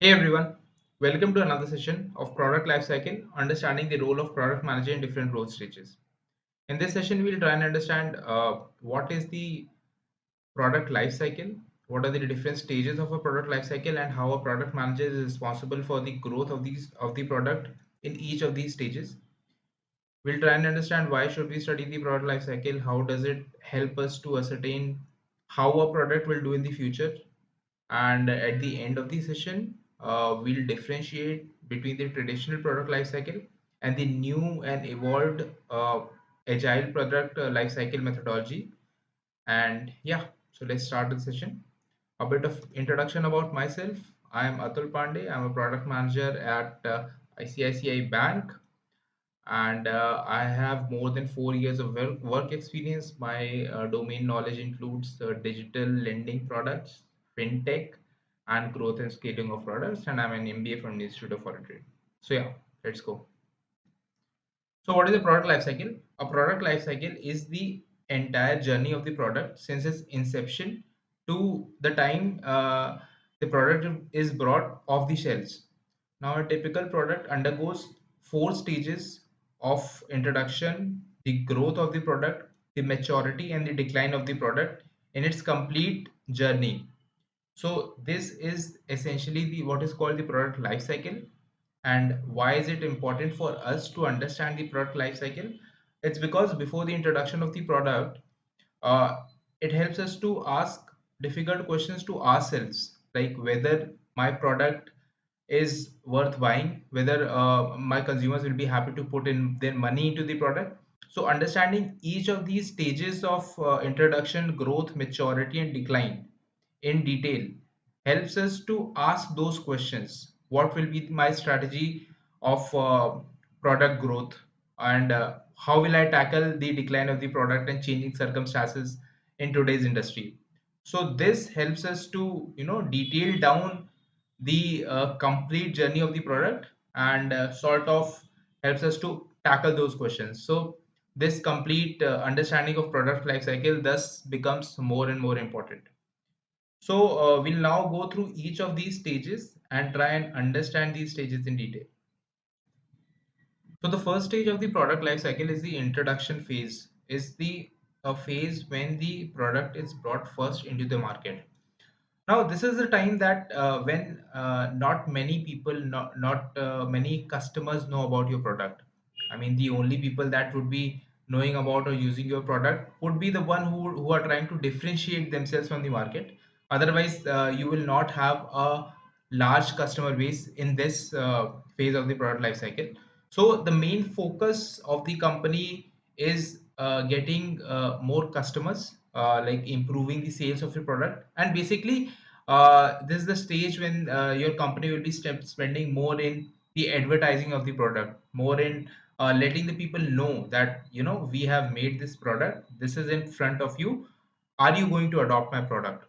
Hey everyone, welcome to another session of Product Lifecycle, understanding the role of product manager in different growth stages. In this session, we'll try and understand what is the product lifecycle, what are the different stages of a product lifecycle, and how a product manager is responsible for the growth of the product in each of these stages. We'll try and understand why should we study the product lifecycle, how does it help us to ascertain how a product will do in the future, and at the end of the session we'll differentiate between the traditional product lifecycle and the new and evolved agile product lifecycle methodology. And yeah, so let's start the session. A bit of introduction about myself. I am Atul Pandey. I'm a product manager at ICICI Bank, and I have more than 4 years of work experience. My domain knowledge includes digital lending products, fintech, and growth and scaling of products. And I'm an MBA from the Institute of Foreign Trade. So yeah, let's go. So what is a product lifecycle? A product lifecycle is the entire journey of the product since its inception to the time the product is brought off the shelves. Now, a typical product undergoes four stages of introduction, the growth of the product, the maturity, and the decline of the product in its complete journey. So this is essentially the what is called the product life cycle. And why is it important for us to understand the product life cycle? It's because before the introduction of the product, uh, it helps us to ask difficult questions to ourselves, like whether my product is worth buying, whether my consumers will be happy to put in their money into the product. So understanding each of these stages of introduction, growth, maturity, and decline in detail helps us to ask those questions. What will be my strategy of product growth, and how will I tackle the decline of the product and changing circumstances in today's industry? So this helps us to detail down the complete journey of the product, and sort of helps us to tackle those questions. So this complete understanding of product life cycle thus becomes more and more important. So we'll now go through each of these stages and try and understand these stages in detail. So the first stage of the product life cycle is the introduction phase, is the a phase when the product is brought first into the market. Now, this is the time that when not many people, not many customers know about your product. I mean, the only people that would be knowing about or using your product would be the one who are trying to differentiate themselves from the market. Otherwise, you will not have a large customer base in this phase of the product life cycle. So the main focus of the company is getting more customers, like improving the sales of your product. And basically, this is the stage when your company will be spending more in the advertising of the product, more in letting the people know that we have made this product, this is in front of you, are you going to adopt my product?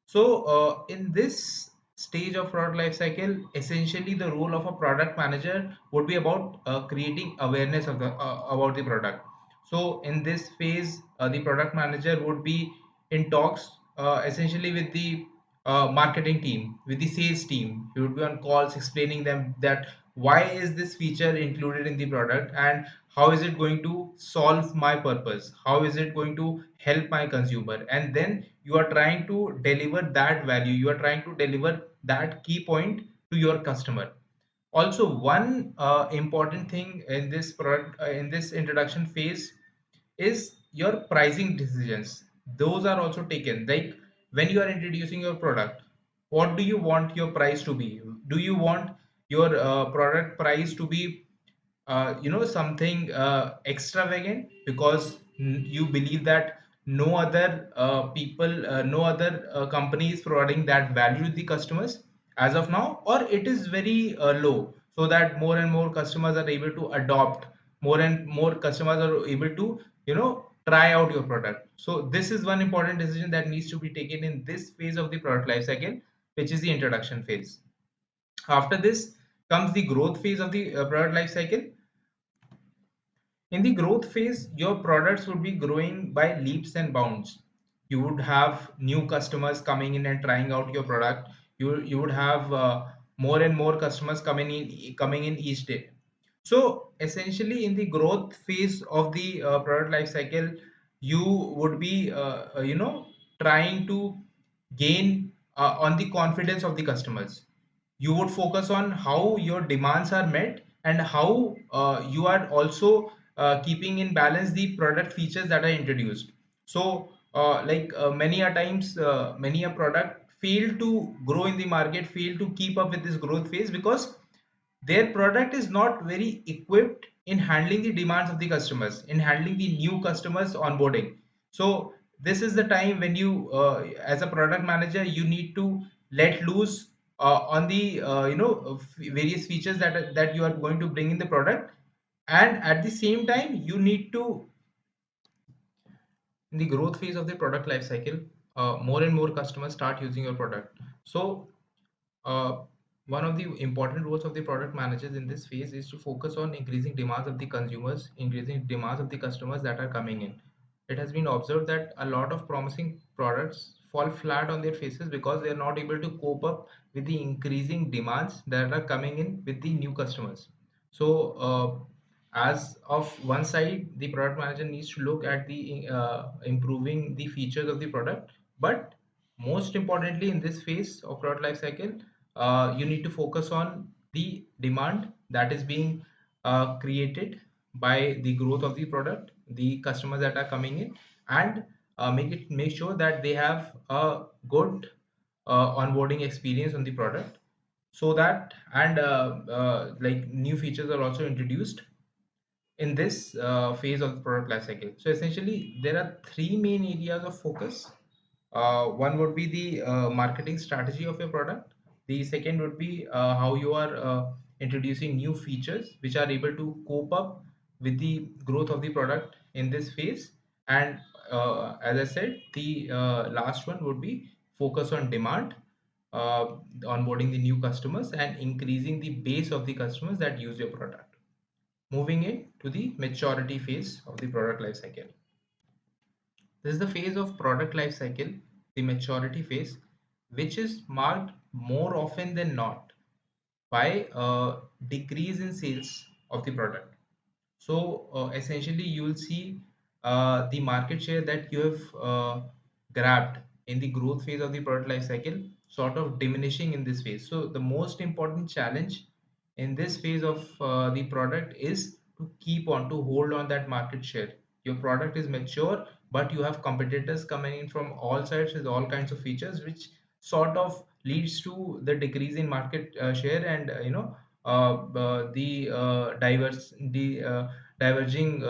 So, in this stage of product life cycle, essentially the role of a product manager would be about creating awareness of the about the product. So, in this phase, the product manager would be in talks essentially with the marketing team, with the sales team. He would be on calls explaining them that why is this feature included in the product, and how is it going to solve my purpose, how is it going to help my consumer. And then you are trying to deliver that value, you are trying to deliver that key point to your customer. Also, one important thing in this product in this introduction phase is your pricing decisions. Those are also taken, like when you are introducing your product, what do you want your price to be? Do you want your product price to be something extravagant because you believe that no other no other company is providing that value to the customers as of now, or it is very low, so that more and more customers are able to adopt, more and more customers are able to try out your product. So this is one important decision that needs to be taken in this phase of the product life cycle, which is the introduction phase. After this comes the growth phase of the product life cycle. In the growth phase, your products would be growing by leaps and bounds. You would have new customers coming in and trying out your product. You would have more and more customers coming in each day. So essentially, in the growth phase of the product life cycle, you would be trying to gain on the confidence of the customers. You would focus on how your demands are met and how you are also keeping in balance the product features that are introduced. So many a times, many a product fail to grow in the market, fail to keep up with this growth phase because their product is not very equipped in handling the demands of the customers, in handling the new customers onboarding. So this is the time when you as a product manager, you need to let loose on the various features that you are going to bring in the product. And at the same time, you need to, in the growth phase of the product life cycle, more and more customers start using your product. So uh, one of the important roles of the product managers in this phase is to focus on increasing demands of the consumers, increasing demands of the customers that are coming in. It has been observed that a lot of promising products fall flat on their faces because they are not able to cope up with the increasing demands that are coming in with the new customers. So, as of one side, the product manager needs to look at the improving the features of the product, but most importantly, in this phase of product life cycle, you need to focus on the demand that is being created by the growth of the product, the customers that are coming in, and make sure that they have a good onboarding experience on the product, so that and like new features are also introduced in this phase of the product life cycle. So essentially, there are three main areas of focus. One would be the marketing strategy of your product. The second would be how you are introducing new features which are able to cope up with the growth of the product in this phase. And as I said, the last one would be focus on demand, uh, onboarding the new customers and increasing the base of the customers that use your product. Moving in to the maturity phase of the product life cycle. This is the phase of product life cycle, the maturity phase, which is marked more often than not by a decrease in sales of the product. So essentially, you will see the market share that you have grabbed in the growth phase of the product life cycle sort of diminishing in this phase. So the most important challenge in this phase of the product is to keep on to hold on that market share. Your product is mature, but you have competitors coming in from all sides with all kinds of features, which sort of leads to the decrease in market share and the diverging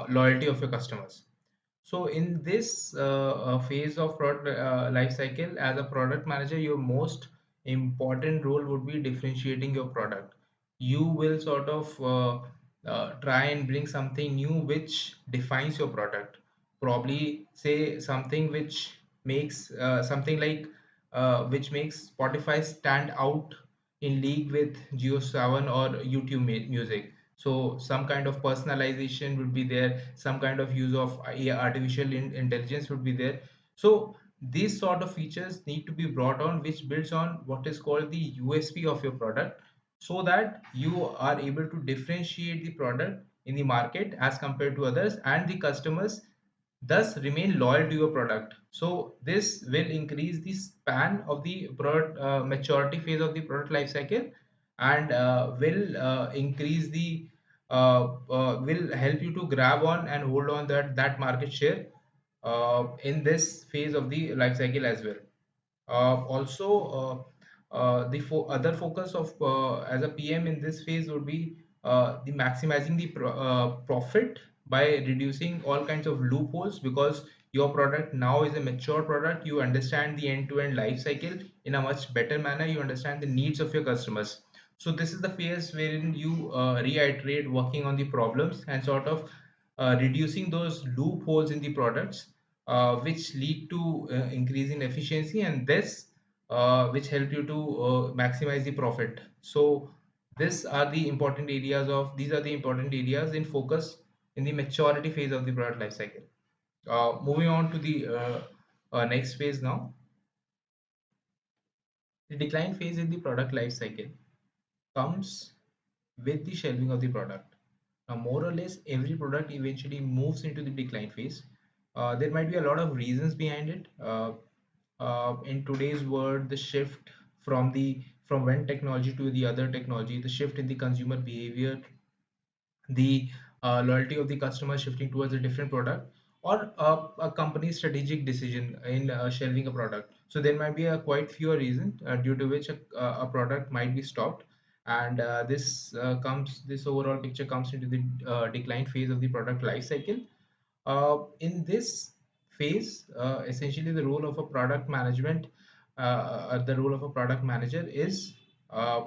loyalty of your customers. So in this phase of product life cycle, as a product manager, your most important role would be differentiating your product. You will sort of try and bring something new which defines your product. Probably say something which makes something like which makes Spotify stand out in league with Geo7 or YouTube music. So some kind of personalization would be there, some kind of use of artificial intelligence would be there. So these sort of features need to be brought on, which builds on what is called the USP of your product, so that you are able to differentiate the product in the market as compared to others, and the customers thus remain loyal to your product. So this will increase the span of the product maturity phase of the product life cycle, and will increase the will help you to grab on and hold on that market share in this phase of the life cycle as well. Also, the other focus of as a PM in this phase would be the maximizing the profit by reducing all kinds of loopholes, because your product now is a mature product. You understand the end-to-end life cycle in a much better manner. You understand the needs of your customers. So this is the phase wherein you reiterate working on the problems and sort of reducing those loopholes in the products, which lead to increase in efficiency, and this which help you to maximize the profit. So these are the important areas in focus in the maturity phase of the product life cycle. Moving on to the next phase now. The decline phase in the product life cycle comes with the shelving of the product. Now, more or less, every product eventually moves into the decline phase. There might be a lot of reasons behind it. In today's world, the shift from one technology to the other technology, the shift in the consumer behavior, the loyalty of the customer shifting towards a different product, or a company's strategic decision in shelving a product. So there might be a quite few reasons due to which a product might be stopped, and this overall picture comes into the decline phase of the product life cycle. In this phase, essentially the role of a product manager is uh,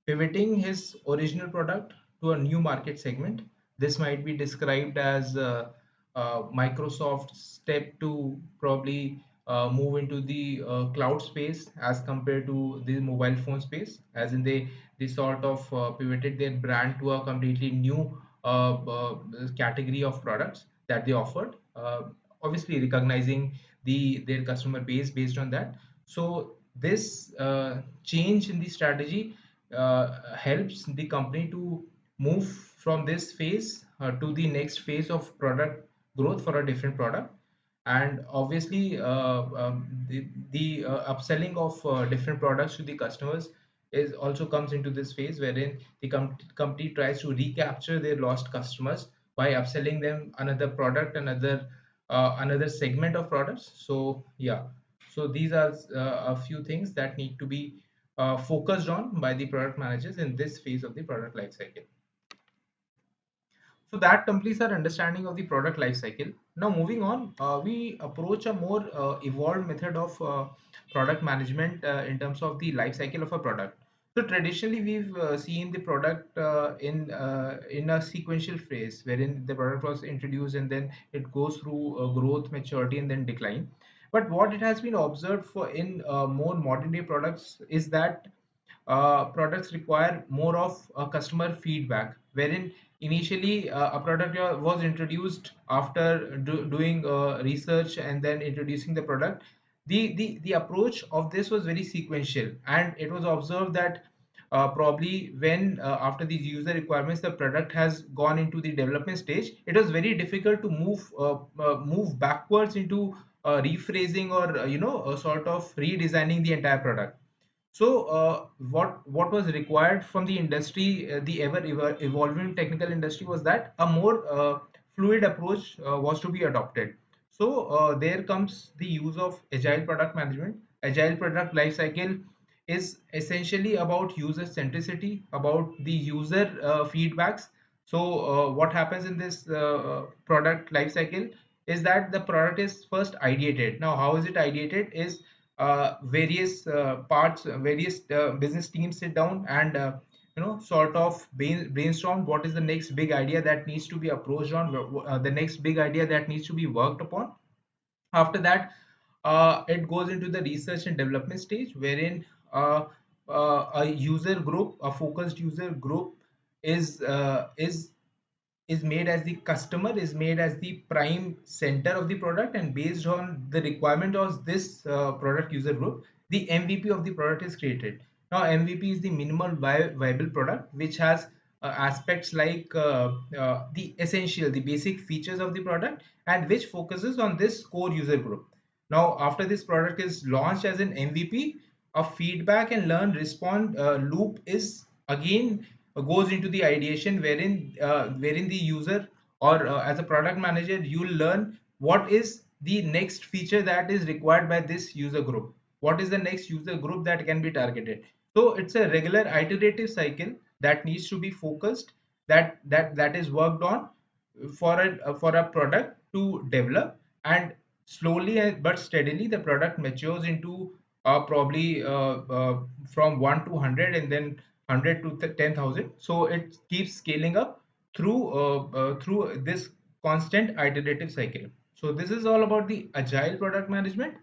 pivoting his original product to a new market segment. This might be described as Microsoft's step to probably move into the cloud space as compared to the mobile phone space, as in they sort of pivoted their brand to a completely new category of products that they offered, obviously recognizing their customer base based on that. So this change in the strategy helps the company to move from this phase to the next phase of product growth for a different product. And obviously the upselling of different products to the customers is also comes into this phase, wherein the company tries to recapture their lost customers by upselling them another product, another segment of products. So yeah, so these are a few things that need to be focused on by the product managers in this phase of the product life cycle. So that completes our understanding of the product life cycle. Now moving on, we approach a more evolved method of product management in terms of the life cycle of a product. So traditionally we've seen the product in a sequential phase wherein the product was introduced and then it goes through growth, maturity, and then decline. But what it has been observed for in more modern day products is that products require more of customer feedback, wherein initially a product was introduced after doing research and then introducing the product. The approach of this was very sequential, and it was observed that probably when after these user requirements the product has gone into the development stage, it was very difficult to move backwards into rephrasing or sort of redesigning the entire product. So, what was required from the industry, the evolving technical industry, was that a more fluid approach was to be adopted. So, there comes the use of agile product management. Agile product lifecycle is essentially about user centricity, about the user feedbacks. So, what happens in this product lifecycle is that the product is first ideated. Now, how is it ideated? Is various parts, various business teams sit down and sort of brainstorm what is the next big idea that needs to be approached on, the next big idea that needs to be worked upon. After that, it goes into the research and development stage, wherein a user group, a focused user group, is uh, is is made as the customer, is made as the prime center of the product, and based on the requirement of this product user group, the MVP of the product is created. Now MVP is the minimal viable product, which has aspects like the basic features of the product, and which focuses on this core user group. Now after this product is launched as an MVP, a feedback and learn respond loop is again goes into the ideation, wherein the user or as a product manager you learn what is the next feature that is required by this user group, what is the next user group that can be targeted. So it's a regular iterative cycle that needs to be focused, that is worked on for a product to develop, and slowly but steadily the product matures into probably from 1 to 100, and then 100 to 10,000. So it keeps scaling up through this constant iterative cycle. So this is all about the agile product management.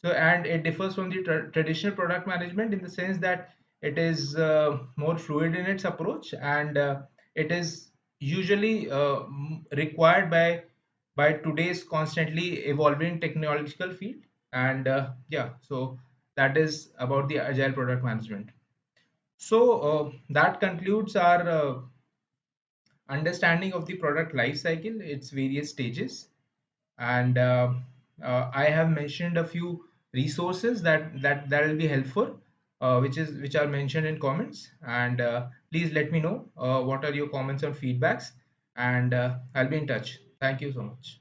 So, and it differs from the traditional product management in the sense that it is more fluid in its approach, and it is usually required by today's constantly evolving technological field. And yeah, so that is about the agile product management. So that concludes our understanding of the product life cycle, its various stages. And I have mentioned a few resources that will be helpful, which are mentioned in comments. And please let me know what are your comments or feedbacks, and I'll be in touch. Thank you so much.